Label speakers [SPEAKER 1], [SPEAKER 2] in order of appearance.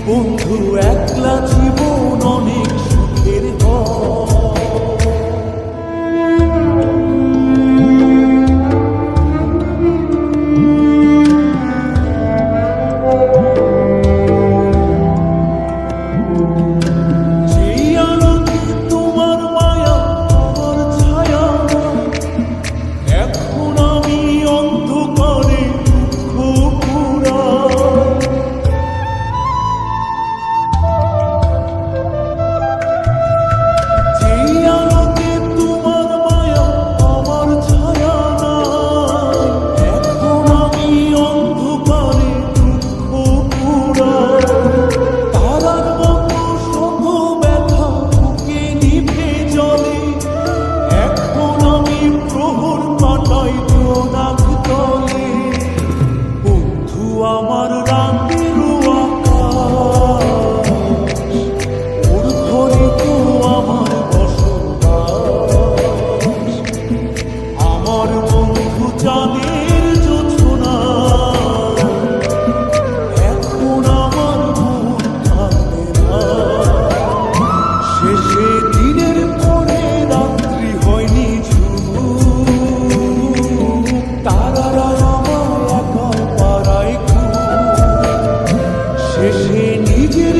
[SPEAKER 1] বন্ধু একলা জীবন অনেক সুখের যেই আলোতে তোমার মায়া আমার ছায়া, এখন আমি অন্ধকারে দুঃখ পুরাই। যেই আলোতে তোমার মায়া আমার ছায়া নাই, এখন আমি অন্ধকারে দুঃখ পুরাই। তারার মতো শত ব্যথা বুকে নিভে জ্বলে, এখন আমি প্রহর কাটাই জোনাক তলে। বন্ধু আমার রাতের আকাশ, ওর ঘরে তো আমার বসবাস। আমার বন্ধু চাঁদের জোছনা, এখন আমার মন থাকে না। শেষে দিনের পরে রাত্রি হয়নি ঝুম, তারারা আমার একা পাড়ায় ঘুম। শেষে নিজের